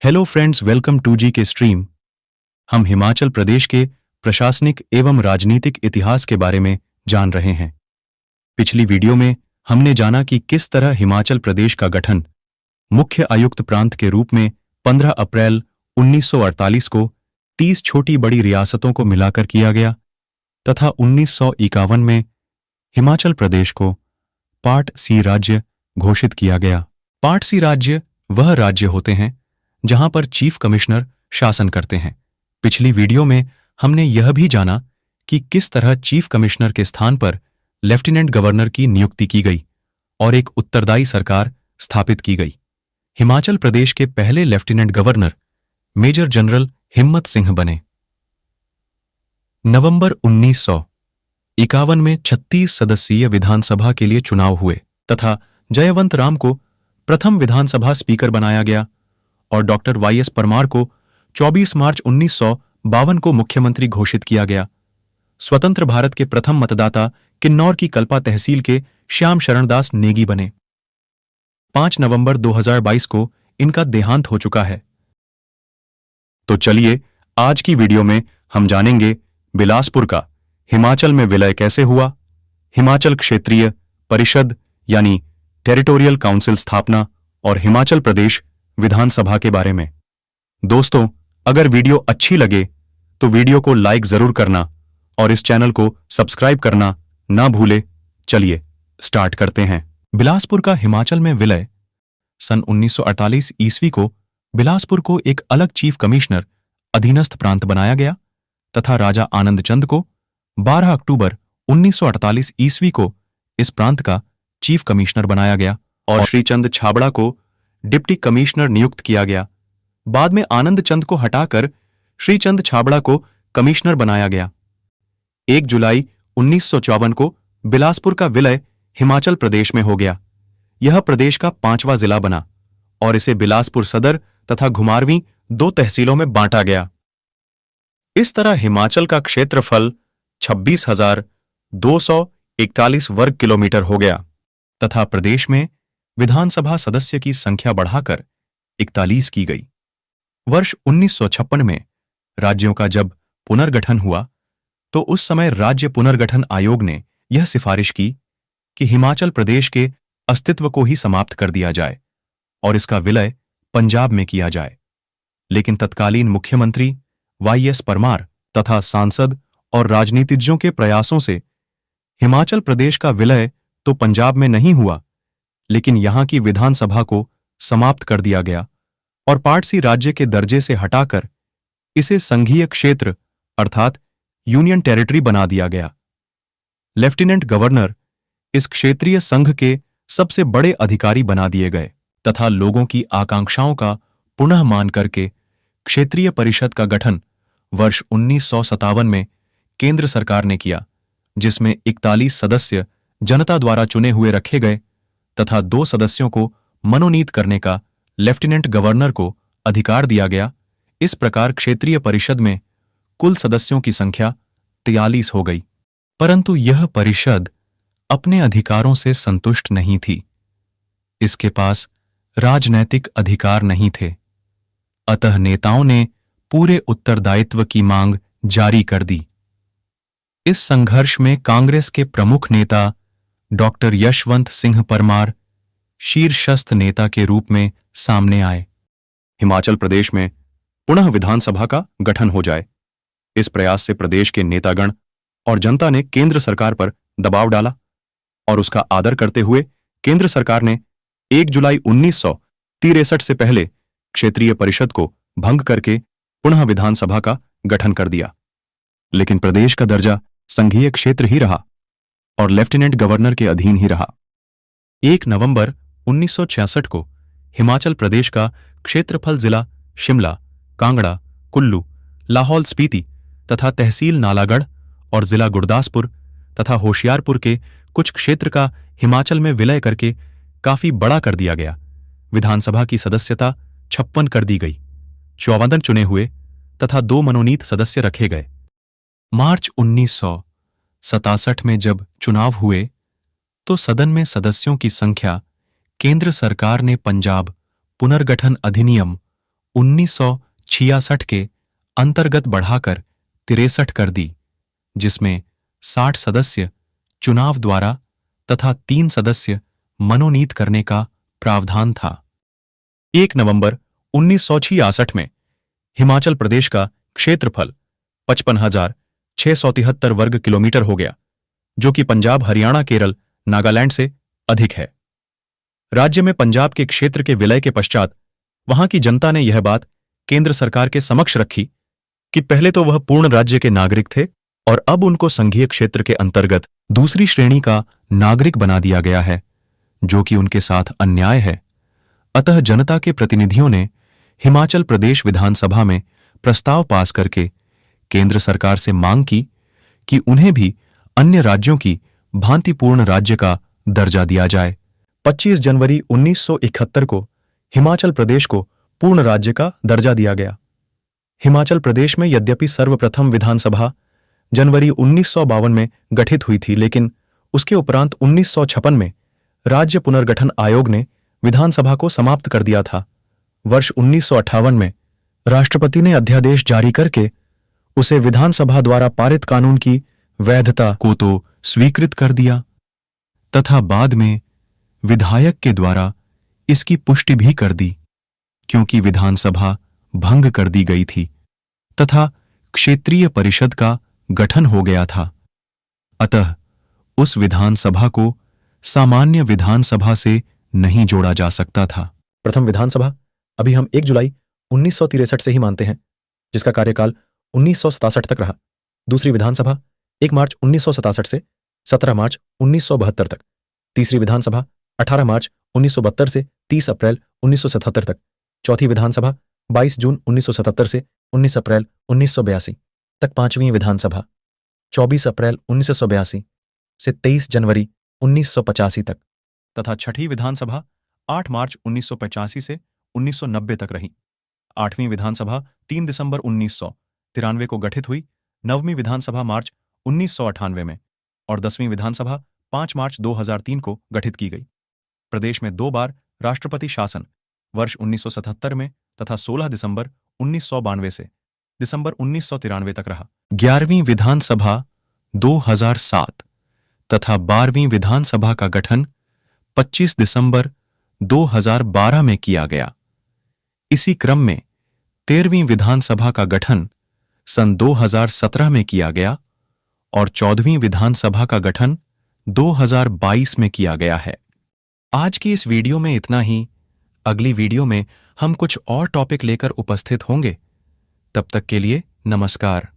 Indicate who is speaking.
Speaker 1: Hello friends, welcome to जी के stream. हम हिमाचल प्रदेश के प्रशासनिक एवं राजनीतिक इतिहास के बारे में जान रहे हैं। पिछली वीडियो में हमने जाना कि किस तरह हिमाचल प्रदेश का गठन मुख्य आयुक्त प्रांत के रूप में 15 अप्रैल 1948 को 30 छोटी बड़ी रियासतों को मिलाकर किया गया तथा 1951 में हिमाचल प्रदेश को पार्ट सी राज्य घोषित किया गया। पार्ट सी राज्य वह राज्य होते हैं जहां पर चीफ कमिश्नर शासन करते हैं। पिछली वीडियो में हमने यह भी जाना कि किस तरह चीफ कमिश्नर के स्थान पर लेफ्टिनेंट गवर्नर की नियुक्ति की गई और एक उत्तरदायी सरकार स्थापित की गई। हिमाचल प्रदेश के पहले लेफ्टिनेंट गवर्नर मेजर जनरल हिम्मत सिंह बने। नवंबर 1951 में 36 सदस्यीय विधानसभा के लिए चुनाव हुए तथा जयवंत राम को प्रथम विधानसभा स्पीकर बनाया गया और डॉक्टर वाईएस परमार को 24 मार्च 1952 को मुख्यमंत्री घोषित किया गया। स्वतंत्र भारत के प्रथम मतदाता किन्नौर की कल्पा तहसील के श्याम शरण दास नेगी बने। 5 नवंबर 2022 को इनका देहांत हो चुका है। तो चलिए आज की वीडियो में हम जानेंगे बिलासपुर का हिमाचल में विलय कैसे हुआ, हिमाचल क्षेत्रीय परिषद यानी टेरिटोरियल काउंसिल स्थापना और हिमाचल प्रदेश विधानसभा के बारे में। दोस्तों, अगर वीडियो अच्छी लगे तो वीडियो को लाइक जरूर करना और इस चैनल को सब्सक्राइब करना ना भूले। चलिए स्टार्ट करते हैं। बिलासपुर का हिमाचल में विलय। सन 1948 ईस्वी को बिलासपुर को एक अलग चीफ कमिश्नर अधीनस्थ प्रांत बनाया गया तथा राजा आनंद चंद को 12 अक्टूबर 1948 ईस्वी को इस प्रांत का चीफ कमिश्नर बनाया गया और श्रीचंद छाबड़ा को डिप्टी कमिश्नर नियुक्त किया गया। बाद में आनंद चंद को हटाकर श्रीचंद छाबड़ा को कमिश्नर बनाया गया। 1 जुलाई 1954 को बिलासपुर का विलय हिमाचल प्रदेश में हो गया। यह प्रदेश का 5वां जिला बना और इसे बिलासपुर सदर तथा घुमारवीं 2 तहसीलों में बांटा गया। इस तरह हिमाचल का क्षेत्रफल 26,241 वर्ग किलोमीटर हो गया तथा प्रदेश में विधानसभा सदस्य की संख्या बढ़ाकर 41 की गई। वर्ष 1956 में राज्यों का जब पुनर्गठन हुआ तो उस समय राज्य पुनर्गठन आयोग ने यह सिफारिश की कि हिमाचल प्रदेश के अस्तित्व को ही समाप्त कर दिया जाए और इसका विलय पंजाब में किया जाए। लेकिन तत्कालीन मुख्यमंत्री वाईएस परमार तथा सांसद और राजनीतिज्ञों के प्रयासों से हिमाचल प्रदेश का विलय तो पंजाब में नहीं हुआ, लेकिन यहां की विधानसभा को समाप्त कर दिया गया और पार्ट सी राज्य के दर्जे से हटाकर इसे संघीय क्षेत्र अर्थात यूनियन टेरिटरी बना दिया गया। लेफ्टिनेंट गवर्नर इस क्षेत्रीय संघ के सबसे बड़े अधिकारी बना दिए गए तथा लोगों की आकांक्षाओं का पुनः मान करके क्षेत्रीय परिषद का गठन वर्ष 1957 में केंद्र सरकार ने किया, जिसमें 41 सदस्य जनता द्वारा चुने हुए रखे गए तथा 2 सदस्यों को मनोनीत करने का लेफ्टिनेंट गवर्नर को अधिकार दिया गया। इस प्रकार क्षेत्रीय परिषद में कुल सदस्यों की संख्या 43 हो गई। परंतु यह परिषद अपने अधिकारों से संतुष्ट नहीं थी। इसके पास राजनैतिक अधिकार नहीं थे। अतः नेताओं ने पूरे उत्तरदायित्व की मांग जारी कर दी। इस संघर्ष में कांग्रेस के प्रमुख नेता डॉक्टर यशवंत सिंह परमार शीर्षस्थ नेता के रूप में सामने आए। हिमाचल प्रदेश में पुनः विधानसभा का गठन हो जाए, इस प्रयास से प्रदेश के नेतागण और जनता ने केंद्र सरकार पर दबाव डाला और उसका आदर करते हुए केंद्र सरकार ने 1 जुलाई 1963 से पहले क्षेत्रीय परिषद को भंग करके पुनः विधानसभा का गठन कर दिया। लेकिन प्रदेश का दर्जा संघीय क्षेत्र ही रहा और लेफ्टिनेंट गवर्नर के अधीन ही रहा। 1 नवंबर 1966 को हिमाचल प्रदेश का क्षेत्रफल जिला शिमला, कांगड़ा, कुल्लू, लाहौल स्पीति तथा तहसील नालागढ़ और जिला गुरदासपुर तथा होशियारपुर के कुछ क्षेत्र का हिमाचल में विलय करके काफी बड़ा कर दिया गया। विधानसभा की सदस्यता 56 कर दी गई। 54 चुने हुए तथा 2 मनोनीत सदस्य रखे गए। मार्च 1967 में जब चुनाव हुए तो सदन में सदस्यों की संख्या केंद्र सरकार ने पंजाब पुनर्गठन अधिनियम 1966 के अंतर्गत बढ़ाकर 63 कर दी, जिसमें 60 सदस्य चुनाव द्वारा तथा 3 सदस्य मनोनीत करने का प्रावधान था। 1 नवंबर 1966 में हिमाचल प्रदेश का क्षेत्रफल 55,673 वर्ग किलोमीटर हो गया, जो कि पंजाब, हरियाणा, केरल, नागालैंड से अधिक है। राज्य में पंजाब के क्षेत्र के विलय के पश्चात वहां की जनता ने यह बात केंद्र सरकार के समक्ष रखी कि पहले तो वह पूर्ण राज्य के नागरिक थे और अब उनको संघीय क्षेत्र के अंतर्गत दूसरी श्रेणी का नागरिक बना दिया गया है, जो कि उनके साथ अन्याय है। अतः जनता के प्रतिनिधियों ने हिमाचल प्रदेश विधानसभा में प्रस्ताव पास करके केंद्र सरकार से मांग की कि उन्हें भी अन्य राज्यों की भांति पूर्ण राज्य का दर्जा दिया जाए। 25 जनवरी 1971 को हिमाचल प्रदेश को पूर्ण राज्य का दर्जा दिया गया। हिमाचल प्रदेश में यद्यपि सर्वप्रथम विधानसभा जनवरी 1952 में गठित हुई थी, लेकिन उसके उपरांत 1956 में राज्य पुनर्गठन आयोग ने विधानसभा को समाप्त कर दिया था। वर्ष 1958 में राष्ट्रपति ने अध्यादेश जारी करके उसे विधानसभा द्वारा पारित कानून की वैधता को तो स्वीकृत कर दिया तथा बाद में विधायक के द्वारा इसकी पुष्टि भी कर दी, क्योंकि विधानसभा भंग कर दी गई थी तथा क्षेत्रीय परिषद का गठन हो गया था। अतः उस विधानसभा को सामान्य विधानसभा से नहीं जोड़ा जा सकता था। प्रथम विधानसभा अभी हम 1 जुलाई 1963 से ही मानते हैं, जिसका कार्यकाल 1967 तक रहा। दूसरी विधानसभा 1 मार्च 1967 से 17 मार्च 1972 तक। तीसरी विधानसभा 18 मार्च 1972 से 30 अप्रैल 1977 तक। चौथी विधानसभा 22 जून 1977 से 19 अप्रैल 1982 तक। पांचवीं विधानसभा 24 अप्रैल 1982 से 23 जनवरी 1985 तक तथा छठी विधानसभा 8 मार्च 1985 से 1990 तक रही। आठवीं विधानसभा 3 दिसंबर 1993 को गठित हुई। नववीं विधानसभा मार्च 1998 में और 10वीं विधानसभा 5 मार्च 2003 को गठित की गई। प्रदेश में 2 बार राष्ट्रपति शासन वर्ष 1977 में तथा 16 दिसंबर 1992 से दिसंबर 1993 तक रहा। 11वीं विधानसभा 2007 तथा 12वीं विधानसभा का गठन 25 दिसंबर 2012 में किया गया। इसी क्रम में 13वीं विधानसभा का गठन सन 2017 में किया गया और 14वीं विधानसभा का गठन 2022 में किया गया है। आज की इस वीडियो में इतना ही। अगली वीडियो में हम कुछ और टॉपिक लेकर उपस्थित होंगे। तब तक के लिए नमस्कार।